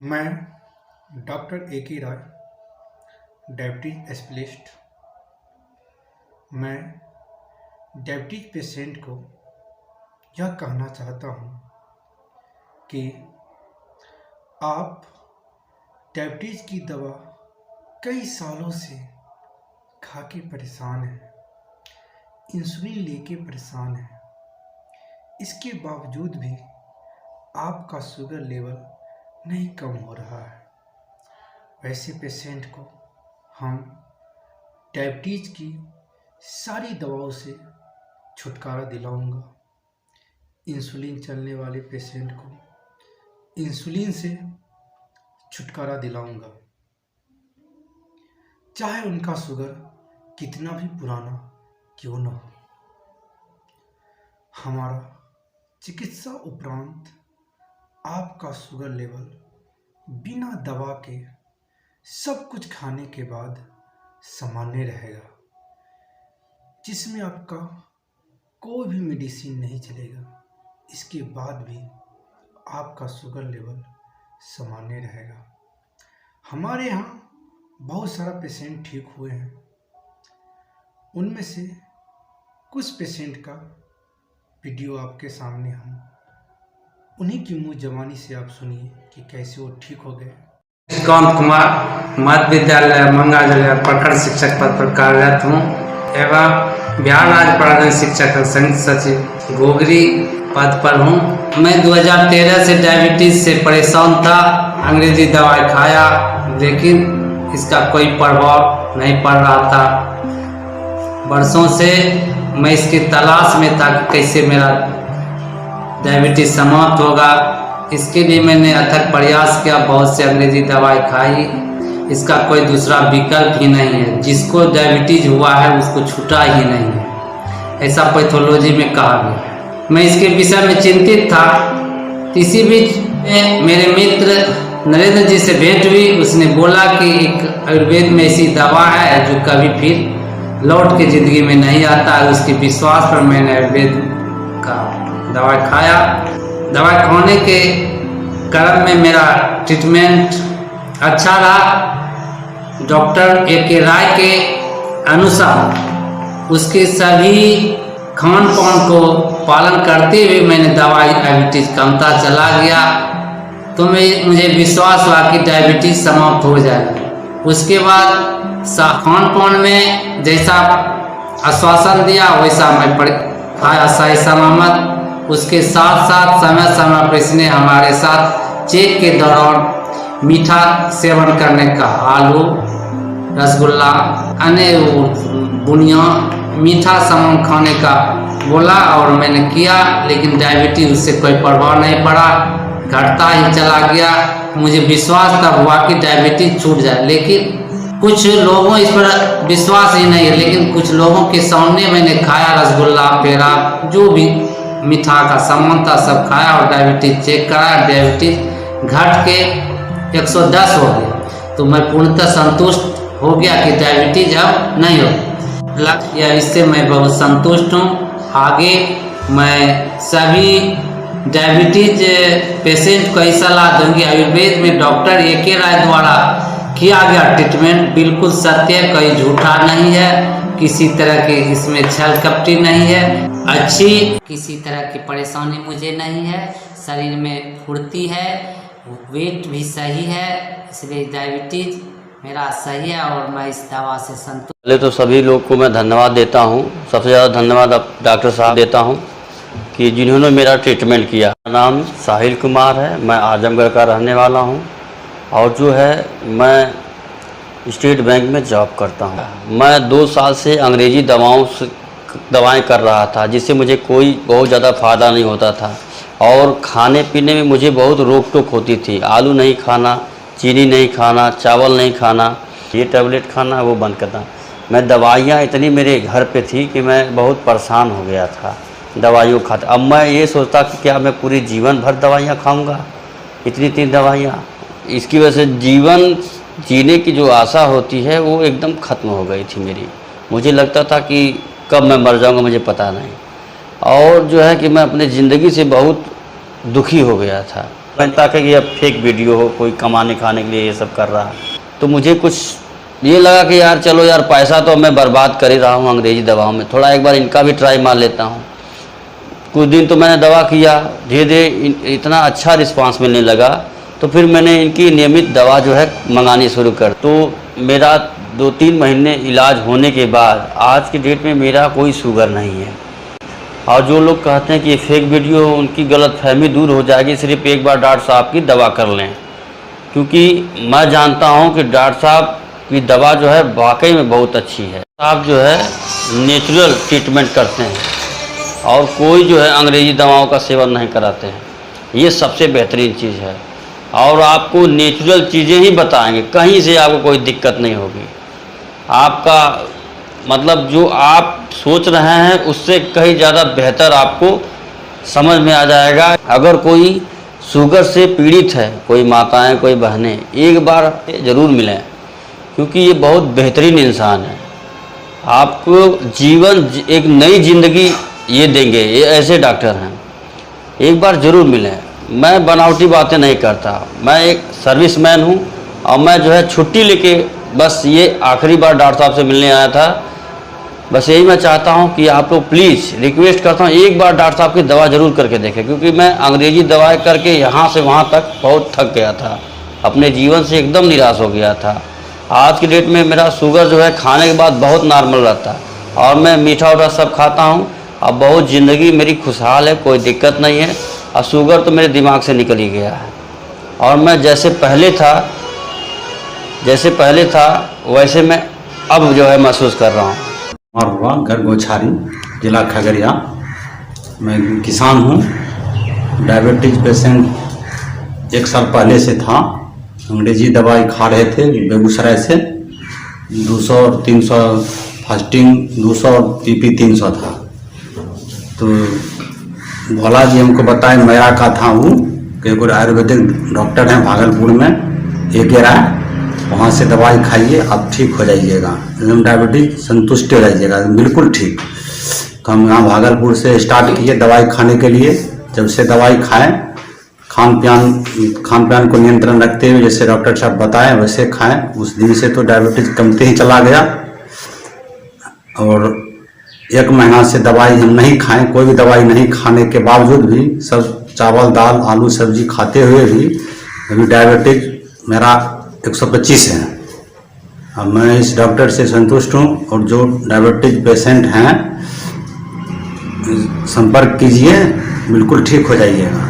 मैं doctor A के राय, diabetes specialist. मैं डायबिटीज पेशेंट को यह कहना चाहता हूँ कि आप डायबिटीज की दवा कई सालों से खा के परेशान हैं, इंसुलिन लेके परेशान हैं। इसके बावजूद भी आपका शुगर लेवल नहीं कम हो रहा है। वैसे पेशेंट को हम डायबिटीज की सारी दवाओं से छुटकारा दिलाऊंगा। इंसुलिन चलने वाले पेशेंट को इंसुलिन से छुटकारा दिलाऊंगा, चाहे उनका शुगर कितना भी पुराना क्यों न हो। हमारा चिकित्सा उपरांत आपका शुगर लेवल बिना दवा के सब कुछ खाने के बाद सामान्य रहेगा, जिसमें आपका कोई भी मेडिसिन नहीं चलेगा। इसके बाद भी आपका शुगर लेवल सामान्य रहेगा। हमारे यहाँ बहुत सारा पेशेंट ठीक हुए हैं। उनमें से कुछ पेशेंट का वीडियो आपके सामने हम उन्हीं की मुँह जबानी से आप सुनिए कि कैसे वो ठीक हो गए। कांत कुमार मध्य विद्यालय मंगा जिले प्रखंड शिक्षक पद पर कार्यरत हूँ एवं बिहार राज्य प्राथमिक शिक्षक संघ सचिव गोगरी पद पर हूँ। मैं 2013 से डायबिटीज से परेशान था। अंग्रेजी दवाई खाया लेकिन इसका कोई प्रभाव नहीं पड़ रहा था। वर्षों से मैं इसकी तलाश में था कि कैसे मेरा डायबिटीज समाप्त होगा। इसके लिए मैंने अथक प्रयास किया, बहुत से अंग्रेजी दवाई खाई। इसका कोई दूसरा विकल्प ही नहीं है। जिसको डायबिटीज हुआ है उसको छूटा ही नहीं है, ऐसा पैथोलॉजी में कहा गया। मैं इसके विषय में चिंतित था। इसी बीच मेरे मित्र नरेंद्र जी से भेंट हुई। उसने बोला कि एक आयुर्वेद में ऐसी दवा है जो कभी फिर लौट के ज़िंदगी में नहीं आता है। उसके विश्वास पर मैंने आयुर्वेद का दवाई खाया। दवाई खाने के क्रम में मेरा ट्रीटमेंट अच्छा रहा। डॉक्टर ए के राय के अनुसार उसके सभी खान पान को पालन करते हुए मैंने दवाई डायबिटीज कमता चला गया। तो मुझे विश्वास हुआ कि डायबिटीज समाप्त हो जाएगा। उसके बाद खान पान में जैसा आश्वासन दिया वैसा मैं खाया सही सलामत। उसके साथ साथ समय समय पर इसने हमारे साथ चेक के दौरान मीठा सेवन करने का, आलू, रसगुल्ला, अन्य बुनिया मीठा सामान खाने का बोला और मैंने किया। लेकिन डायबिटीज उससे कोई प्रभाव नहीं पड़ा, घटता ही चला गया। मुझे विश्वास तब हुआ कि डायबिटीज छूट जाए। लेकिन कुछ लोगों इस पर विश्वास ही नहीं है। लेकिन कुछ लोगों के सामने मैंने खाया, रसगुल्ला, पेड़ा, जो भी मीठा का सामान था सब खाया और डायबिटीज चेक कराया। डायबिटीज घट के 110 हो गया। तो मैं पूर्णतः संतुष्ट हो गया कि डायबिटीज अब नहीं हो लग। इससे मैं बहुत संतुष्ट हूँ। आगे मैं सभी डायबिटीज पेशेंट को ऐसा सलाह दूंगी, आयुर्वेद में डॉक्टर ए के राय द्वारा किया गया ट्रीटमेंट बिल्कुल सत्य, कोई झूठा नहीं है, किसी तरह के इसमें छल कपटी नहीं है। अच्छी किसी तरह की परेशानी मुझे नहीं है। शरीर में फुर्ती है, वेट भी सही है, इसलिए डायबिटीज मेरा सही है और मैं इस दवा से संतुष्ट। पहले तो सभी लोग को मैं धन्यवाद देता हूँ। सबसे ज़्यादा धन्यवाद डॉक्टर साहब देता हूँ कि जिन्होंने मेरा ट्रीटमेंट किया। मेरा नाम साहिल कुमार है, मैं आजमगढ़ का रहने वाला हूँ और जो है मैं स्टेट बैंक में जॉब करता हूँ। मैं 2 साल से अंग्रेजी दवाएं कर रहा था, जिससे मुझे कोई बहुत ज़्यादा फ़ायदा नहीं होता था और खाने पीने में मुझे बहुत रोक टोक होती थी। आलू नहीं खाना, चीनी नहीं खाना, चावल नहीं खाना, ये टैबलेट खाना वो बंद करना। मैं दवाइयाँ इतनी मेरे घर पे थी कि मैं बहुत परेशान हो गया था दवाइयों खाते। अब मैं ये सोचता कि क्या मैं पूरी जीवन भर दवाइयाँ खाऊँगा, इतनी दवाइयाँ। इसकी वजह से जीवन जीने की जो आशा होती है वो एकदम ख़त्म हो गई थी मेरी। मुझे लगता था कि कब मैं मर जाऊंगा मुझे पता नहीं। और जो है कि मैं अपने ज़िंदगी से बहुत दुखी हो गया था। लगता है कि ये फेक वीडियो हो, कोई कमाने खाने के लिए ये सब कर रहा है। तो मुझे कुछ ये लगा कि यार चलो यार, पैसा तो मैं बर्बाद कर ही रहा हूँ अंग्रेजी दवाओं में, थोड़ा एक बार इनका भी ट्राई मार लेता हूँ। कुछ दिन तो मैंने दवा किया, धीरे धीरे इतना अच्छा रिस्पांस मिलने लगा, तो फिर मैंने इनकी नियमित दवा जो है मंगानी शुरू कर। तो मेरा 2-3 महीने इलाज होने के बाद आज की डेट में मेरा कोई शुगर नहीं है। और जो लोग कहते हैं कि ये फेक वीडियो, उनकी गलतफहमी दूर हो जाएगी, सिर्फ एक बार डॉक्टर साहब की दवा कर लें। क्योंकि मैं जानता हूँ कि डॉक्टर साहब की दवा जो है वाकई में बहुत अच्छी है। आप जो है नेचुरल ट्रीटमेंट करते हैं और कोई जो है अंग्रेजी दवाओं का सेवन नहीं कराते हैं, ये सबसे बेहतरीन चीज़ है। और आपको नेचुरल चीज़ें ही बताएंगे, कहीं से आपको कोई दिक्कत नहीं होगी। आपका मतलब जो आप सोच रहे हैं उससे कहीं ज़्यादा बेहतर आपको समझ में आ जाएगा। अगर कोई शुगर से पीड़ित है, कोई माताएं, कोई बहनें, एक बार ज़रूर मिलें, क्योंकि ये बहुत बेहतरीन इंसान है। आपको जीवन, एक नई ज़िंदगी ये देंगे, ये ऐसे डॉक्टर हैं। एक बार ज़रूर मिलें। मैं बनावटी बातें नहीं करता, मैं एक सर्विसमैन हूँ और मैं जो है छुट्टी लेके बस ये आखिरी बार डॉक्टर साहब से मिलने आया था। बस यही मैं चाहता हूँ कि आप लोग प्लीज़ रिक्वेस्ट करता हूँ, एक बार डॉक्टर साहब की दवा ज़रूर करके देखें, क्योंकि मैं अंग्रेजी दवाएं करके यहाँ से वहाँ तक बहुत थक गया था, अपने जीवन से एकदम निराश हो गया था। आज की डेट में मेरा शुगर जो है खाने के बाद बहुत नॉर्मल रहता है और मैं मीठा उठा सब खाता हूँ। अब बहुत ज़िंदगी मेरी खुशहाल है, कोई दिक्कत नहीं है और शुगर तो मेरे दिमाग से निकल ही गया है। और मैं जैसे पहले था वैसे मैं अब जो है महसूस कर रहा हूँ। और हुआ घर गोछारी, जिला खगड़िया। मैं किसान हूँ, डायबिटीज पेशेंट 1 साल पहले से था। अंग्रेजी दवाई खा रहे थे बेगूसराय से, 200-300 फास्टिंग, 200 पीपी 300 था। तो भोला जी हमको बताए, मेरा का था वो कि कोई आयुर्वेदिक डॉक्टर हैं भागलपुर में, एक राय, वहाँ से दवाई खाइए, आप ठीक हो जाइएगा, एकदम डायबिटीज संतुष्ट हो जाइएगा, बिल्कुल ठीक। तो हम यहाँ भागलपुर से स्टार्ट किए दवाई खाने के लिए। जब से दवाई खाएं, खान पान को नियंत्रण रखते हुए जैसे डॉक्टर साहब बताएं वैसे खाएं, उस दिन से तो डायबिटीज कमते ही चला गया। और 1 महीना से दवाई हम नहीं खाएं, कोई भी दवाई नहीं खाने के बावजूद भी, सब चावल दाल आलू सब्जी खाते हुए भी अभी डायबिटीज मेरा 125 है। अब मैं इस डॉक्टर से संतुष्ट हूँ। और जो डायबिटीज पेशेंट हैं, संपर्क कीजिए, बिल्कुल ठीक हो जाइएगा।